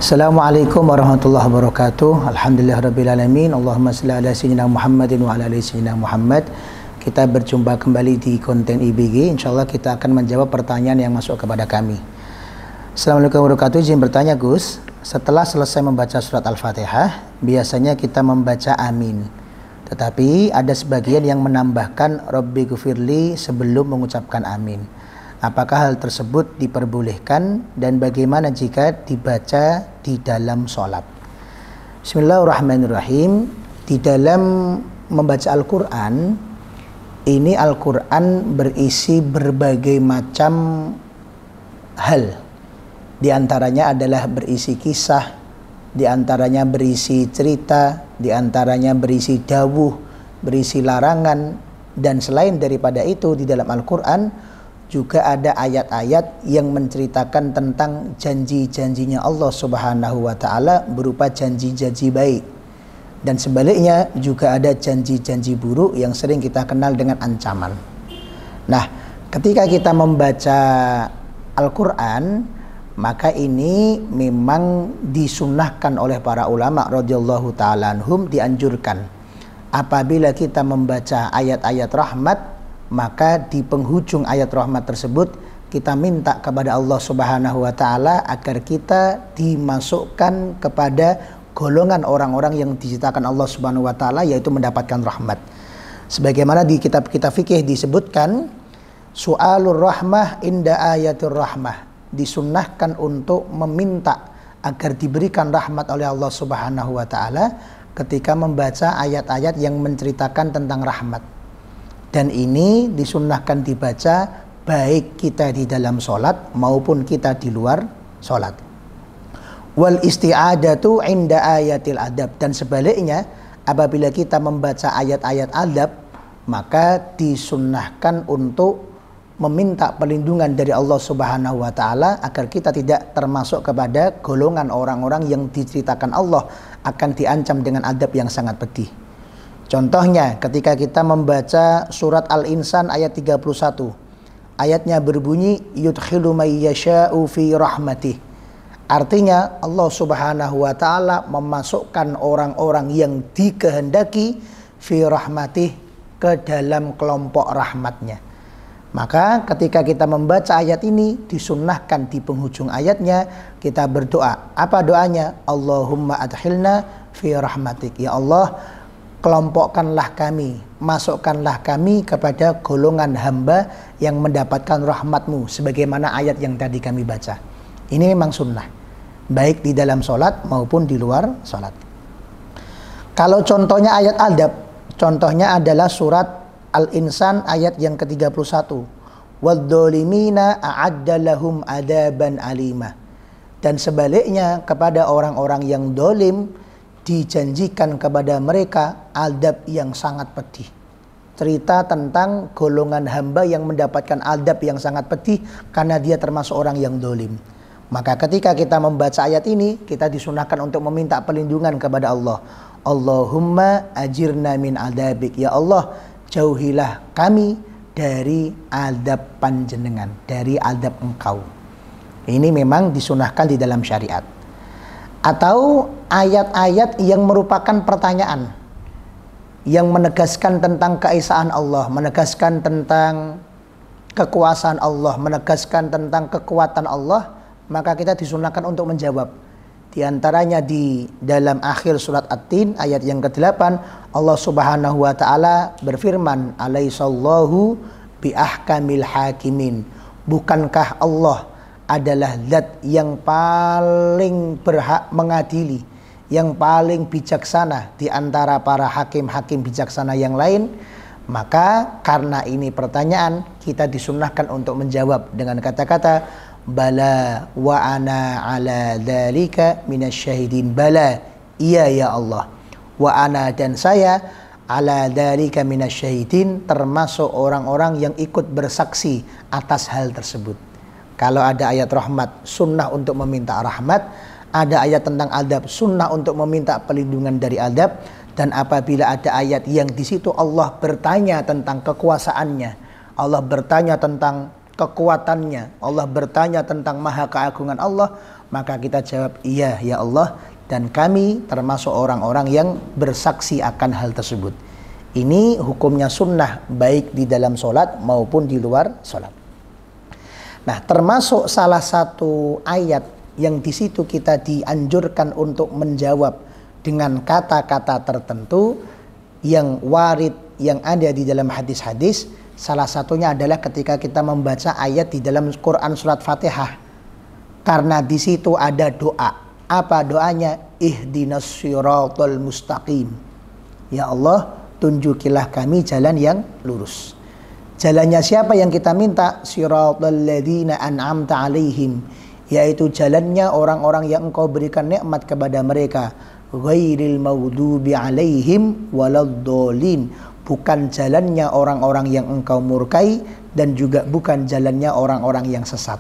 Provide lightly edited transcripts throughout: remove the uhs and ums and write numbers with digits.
Assalamualaikum warahmatullahi wabarakatuh. Alhamdulillahirrabbilalamin. Allahumma salli ala sayyidina Muhammadin wa ala ali sayyidina Muhammad. Kita berjumpa kembali di konten IBG. InsyaAllah kita akan menjawab pertanyaan yang masuk kepada kami. Assalamualaikum warahmatullahi wabarakatuh. Izin bertanya Gus, setelah selesai membaca surat Al-Fatihah biasanya kita membaca amin, tetapi ada sebagian yang menambahkan Rabbi gufirli sebelum mengucapkan amin. Apakah hal tersebut diperbolehkan dan bagaimana jika dibaca di dalam sholat? Bismillahirrahmanirrahim. Di dalam membaca Al-Quran, ini Al-Quran berisi berbagai macam hal. Di antaranya adalah berisi kisah, di antaranya berisi cerita, di antaranya berisi dawuh, berisi larangan, dan selain daripada itu di dalam Al-Quran juga ada ayat-ayat yang menceritakan tentang janji-janjinya Allah Subhanahu wa Ta'ala berupa janji-janji baik, dan sebaliknya juga ada janji-janji buruk yang sering kita kenal dengan ancaman. Nah, ketika kita membaca Al-Quran, maka ini memang disunnahkan oleh para ulama radhiyallahu ta'ala anhum, dianjurkan apabila kita membaca ayat-ayat rahmat, maka di penghujung ayat rahmat tersebut kita minta kepada Allah Subhanahu wa Ta'ala agar kita dimasukkan kepada golongan orang-orang yang diciptakan Allah Subhanahu wa Ta'ala, yaitu mendapatkan rahmat. Sebagaimana di kitab kita fikih disebutkan, su'alur rahmah inda ayatur rahmah, disunnahkan untuk meminta agar diberikan rahmat oleh Allah Subhanahu wa Ta'ala ketika membaca ayat-ayat yang menceritakan tentang rahmat. Dan ini disunnahkan dibaca baik kita di dalam sholat maupun kita di luar sholat. Wal isti'adatu inda ayatil adab, dan sebaliknya apabila kita membaca ayat-ayat adab, maka disunnahkan untuk meminta perlindungan dari Allah Subhanahu wa Ta'ala agar kita tidak termasuk kepada golongan orang-orang yang diceritakan Allah akan diancam dengan adab yang sangat pedih. Contohnya ketika kita membaca surat Al-Insan ayat 31, ayatnya berbunyi yudkhilu may yasha'u fi rahmatih. Artinya Allah Subhanahu wa Ta'ala memasukkan orang-orang yang dikehendaki fi rahmatih, ke dalam kelompok rahmatnya. Maka ketika kita membaca ayat ini disunnahkan di penghujung ayatnya kita berdoa. Apa doanya? Allahumma adkhilna fi rahmatik. Ya Allah, kelompokkanlah kami, masukkanlah kami kepada golongan hamba yang mendapatkan rahmatmu, sebagaimana ayat yang tadi kami baca. Ini memang sunnah, baik di dalam sholat maupun di luar sholat. Kalau contohnya ayat adab, contohnya adalah surat Al-Insan ayat yang ke-31. Wadh-dhalimina a'adda lahum adaban alimah. Dan sebaliknya kepada orang-orang yang dolim dijanjikan kepada mereka adab yang sangat pedih. Cerita tentang golongan hamba yang mendapatkan adab yang sangat pedih karena dia termasuk orang yang dolim. Maka ketika kita membaca ayat ini, kita disunahkan untuk meminta perlindungan kepada Allah. Allahumma ajirna min adabik. Ya Allah, jauhilah kami dari adab panjenengan, dari adab engkau. Ini memang disunahkan di dalam syariat. Atau ayat-ayat yang merupakan pertanyaan, yang menegaskan tentang keesaan Allah, menegaskan tentang kekuasaan Allah, menegaskan tentang kekuatan Allah, maka kita disunahkan untuk menjawab. Di antaranya di dalam akhir surat At-Tin ayat yang ke-8, Allah Subhanahu wa Ta'ala berfirman, alaihissallahu bi ahkamil hakimin. Bukankah Allah adalah zat yang paling berhak mengadili, yang paling bijaksana di antara para hakim-hakim bijaksana yang lain? Maka karena ini pertanyaan, kita disunnahkan untuk menjawab dengan kata-kata bala wa ana ala dzalika minasyahidin. Bala, iya ya Allah, wa ana, dan saya, ala dzalika minasyahidin, termasuk orang-orang yang ikut bersaksi atas hal tersebut. Kalau ada ayat rahmat, sunnah untuk meminta rahmat. Ada ayat tentang adab, sunnah untuk meminta perlindungan dari adab. Dan apabila ada ayat yang di situ Allah bertanya tentang kekuasaannya, Allah bertanya tentang kekuatannya, Allah bertanya tentang maha keagungan Allah, Maka kita jawab, iya ya Allah, dan kami termasuk orang-orang yang bersaksi akan hal tersebut. Ini hukumnya sunnah, baik di dalam sholat maupun di luar sholat. Nah, termasuk salah satu ayat yang di situ kita dianjurkan untuk menjawab dengan kata-kata tertentu yang warid, yang ada di dalam hadis-hadis. Salah satunya adalah ketika kita membaca ayat di dalam Quran surat Fatihah. Karena di situ ada doa. Apa doanya? Ihdinas siratal mustaqim. Ya Allah, tunjukilah kami jalan yang lurus. Jalannya siapa yang kita minta? Siratal ladzina an'amta alaihim, yaitu jalannya orang-orang yang Engkau berikan nikmat kepada mereka. Ghairil maghdubi alaihim waladdallin, bukan jalannya orang-orang yang Engkau murkai dan juga bukan jalannya orang-orang yang sesat.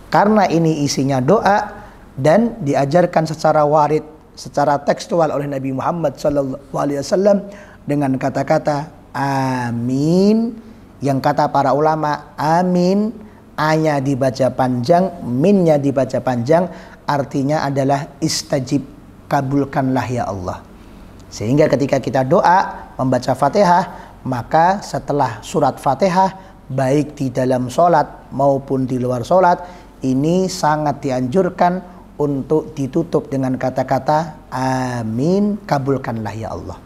Karena ini isinya doa dan diajarkan secara warid, secara tekstual oleh Nabi Muhammad SAW dengan kata-kata amin, yang kata para ulama amin, A-nya dibaca panjang, min-nya dibaca panjang, artinya adalah istajib, kabulkanlah ya Allah. Sehingga ketika kita doa membaca Fatihah, maka setelah surat Fatihah baik di dalam sholat maupun di luar sholat, ini sangat dianjurkan untuk ditutup dengan kata-kata amin, kabulkanlah ya Allah.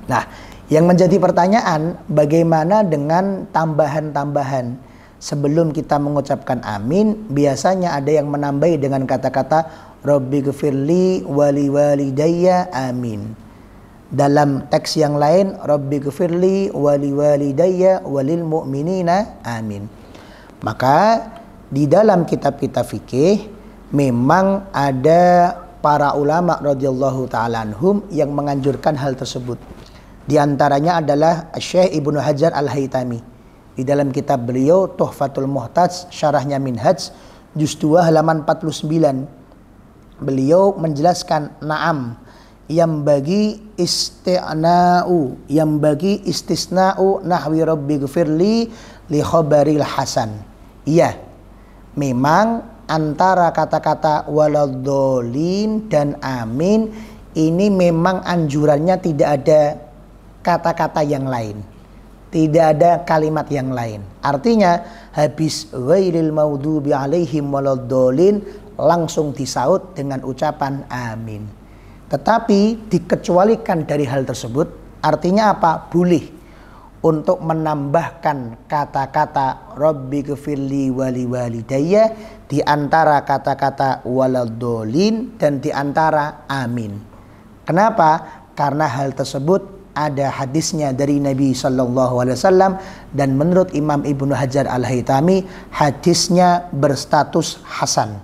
Nah, yang menjadi pertanyaan, bagaimana dengan tambahan-tambahan? Sebelum kita mengucapkan amin, biasanya ada yang menambahi dengan kata-kata Rabbighfirli wali walidayya amin. Dalam teks yang lain, Rabbighfirli wali walidayya walil mu'minina amin. Maka di dalam kitab-kitab fikih memang ada para ulama radhiyallahu ta'ala anhum yang menganjurkan hal tersebut. Di antaranya adalah Syekh Ibnu Hajar Al-Haytami. Di dalam kitab beliau Tuhfatul Muhtaj, syarahnya Minhaj, juz 2 halaman 49. Beliau menjelaskan, na'am, yang bagi istisna'u nahwi rabbighfirli li khabaril hasan. Iya, memang antara kata-kata waladdallin dan amin ini memang anjurannya tidak ada kata-kata yang lain, tidak ada kalimat yang lain. Artinya habis ghairil maghdubi alaihim waladdallin langsung disaut dengan ucapan amin. Tetapi dikecualikan dari hal tersebut. Artinya apa? Boleh untuk menambahkan kata-kata Rabbighfirli wali walidayya di antara kata-kata waladdallin dan di antara amin. Kenapa? Karena hal tersebut ada hadisnya dari Nabi SAW, dan menurut Imam Ibnu Hajar Al-Haytami hadisnya berstatus hasan.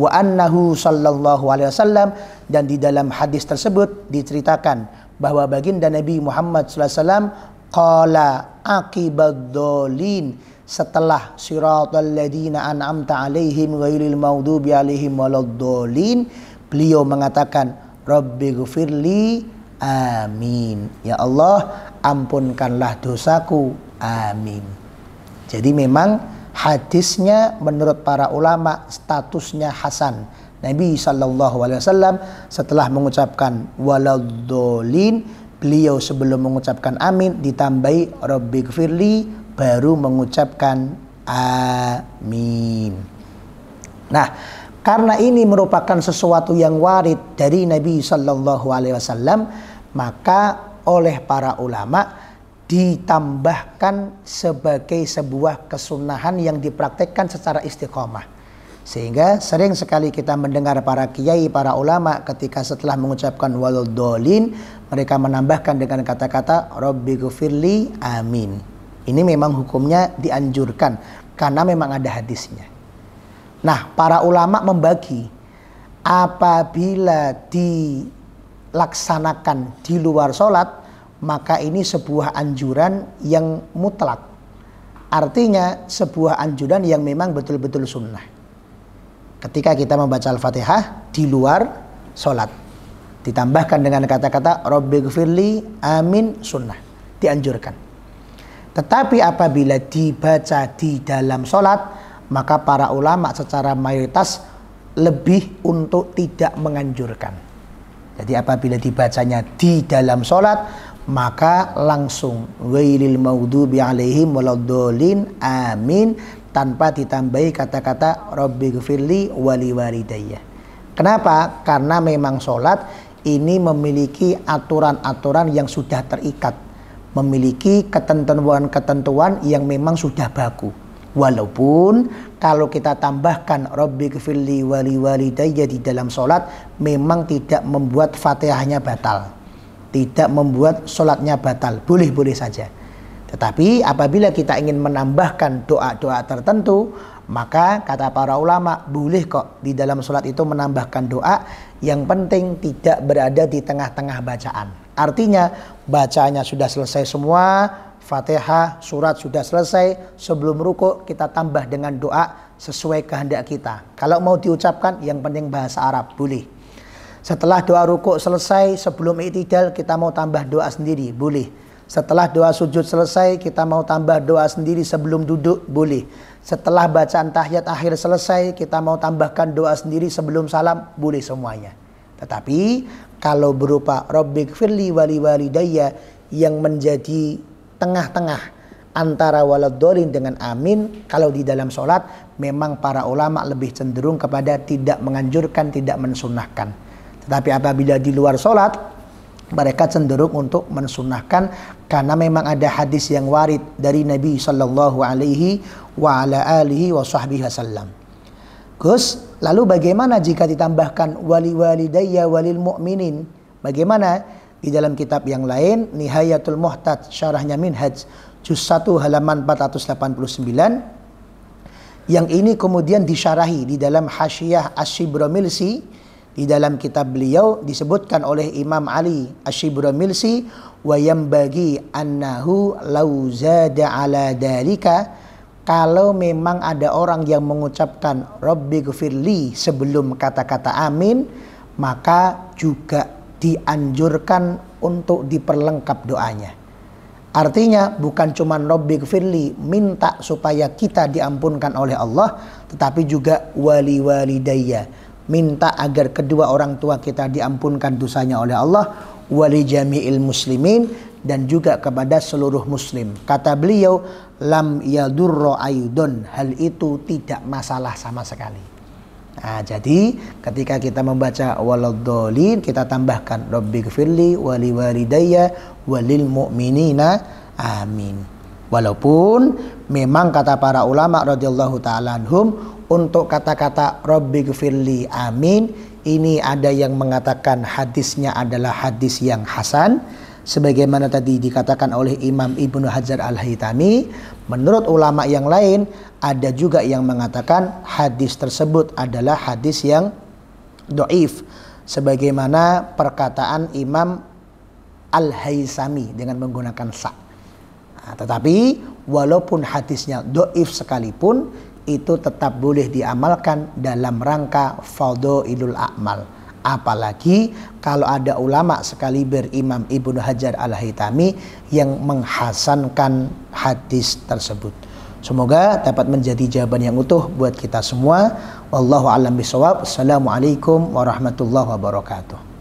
Wa annahu sallallahu alaihi wasallam, dan di dalam hadis tersebut diceritakan bahwa baginda Nabi Muhammad SAW qala aqibad-dhalin, setelah siratal ladzina an'amta alaihim ghairil maghdubi alaihim waladdallin, beliau mengatakan Rabbighfirli amin, ya Allah ampunkanlah dosaku amin. Jadi memang hadisnya menurut para ulama statusnya hasan. Nabi SAW setelah mengucapkan waladdallin, beliau sebelum mengucapkan amin ditambahi Rabbighfirli, baru mengucapkan amin. Nah, karena ini merupakan sesuatu yang warid dari Nabi SAW, maka oleh para ulama ditambahkan sebagai sebuah kesunahan yang dipraktekkan secara istiqomah. Sehingga sering sekali kita mendengar para kiai, para ulama ketika setelah mengucapkan waladdallin, mereka menambahkan dengan kata-kata Rabbighfirli amin. Ini memang hukumnya dianjurkan karena memang ada hadisnya. Nah, para ulama membagi, apabila dilaksanakan di luar sholat, maka ini sebuah anjuran yang mutlak. Artinya sebuah anjuran yang memang betul-betul sunnah. Ketika kita membaca Al-Fatihah di luar sholat, ditambahkan dengan kata-kata Rabbighfirli amin, sunnah, dianjurkan. Tetapi apabila dibaca di dalam sholat, maka para ulama secara mayoritas lebih untuk tidak menganjurkan. Jadi apabila dibacanya di dalam sholat, maka langsung ghairil maghdubi alaihim waladdallin amin, tanpa ditambahi kata-kata rabbighfirli wali walidayya. Kenapa? Karena memang sholat ini memiliki aturan-aturan yang sudah terikat, memiliki ketentuan-ketentuan yang memang sudah baku. Walaupun kalau kita tambahkan rabbighfirli wali walidayya di dalam sholat, memang tidak membuat fatihahnya batal, tidak membuat sholatnya batal, boleh-boleh saja. Tetapi apabila kita ingin menambahkan doa-doa tertentu, maka kata para ulama boleh kok di dalam sholat itu menambahkan doa, yang penting tidak berada di tengah-tengah bacaan. Artinya bacaannya sudah selesai semua, Fatihah, surat sudah selesai, sebelum ruku kita tambah dengan doa sesuai kehendak kita. Kalau mau diucapkan yang penting bahasa Arab, boleh. Setelah doa ruku selesai, sebelum i'tidal kita mau tambah doa sendiri, boleh. Setelah doa sujud selesai, kita mau tambah doa sendiri sebelum duduk, boleh. Setelah bacaan tahiyat akhir selesai, kita mau tambahkan doa sendiri sebelum salam, boleh semuanya. Tetapi kalau berupa rabbighfirli wali walidayya yang menjadi tengah-tengah antara waladdallin dengan amin, kalau di dalam sholat memang para ulama lebih cenderung kepada tidak menganjurkan, tidak mensunnahkan. Tetapi apabila di luar sholat, mereka cenderung untuk mensunnahkan, karena memang ada hadis yang warid dari Nabi Sallallahu Alaihi wa ala alihi wa sahbihi wasallam. Gus, lalu bagaimana jika ditambahkan wali walidayya walil mu'minin? Bagaimana? Di dalam kitab yang lain, Nihayatul Muhtad syarahnya Minhaj juz 1 halaman 489, yang ini kemudian disyarahi di dalam Hasyiyah Asy-Syibramilsi. Di dalam kitab beliau disebutkan oleh Imam Ali Asy-Syibramilsi, wa yambagi annahu law zada ala dalika, kalau memang ada orang yang mengucapkan rabbighfirli sebelum kata-kata amin, maka juga dianjurkan untuk diperlengkap doanya. Artinya bukan cuma rabbighfirli, minta supaya kita diampunkan oleh Allah, tetapi juga wali walidayya, minta agar kedua orang tua kita diampunkan dosanya oleh Allah, wali jami'il muslimin, dan juga kepada seluruh muslim. Kata beliau, lam yadurra aidon, hal itu tidak masalah sama sekali. Nah, jadi ketika kita membaca waladdallin, kita tambahkan rabbighfirli wali walidayya walil mu'minina amin. Walaupun memang kata para ulama radhiyallahu taala anhum, untuk kata-kata rabbighfirli amin ini ada yang mengatakan hadisnya adalah hadis yang hasan, sebagaimana tadi dikatakan oleh Imam Ibnu Hajar Al-Haytami. Menurut ulama yang lain, ada juga yang mengatakan hadis tersebut adalah hadis yang dhaif, sebagaimana perkataan Imam Al-Haythami dengan menggunakan sa. Nah, tetapi walaupun hadisnya dhaif sekalipun, itu tetap boleh diamalkan dalam rangka fadhailul a'mal. Apalagi kalau ada ulama sekaliber Imam Ibnu Hajar Al-Haytami yang menghasankan hadis tersebut. Semoga dapat menjadi jawaban yang utuh buat kita semua. Wallahu a'lam bishawab. Assalamualaikum warahmatullahi wabarakatuh.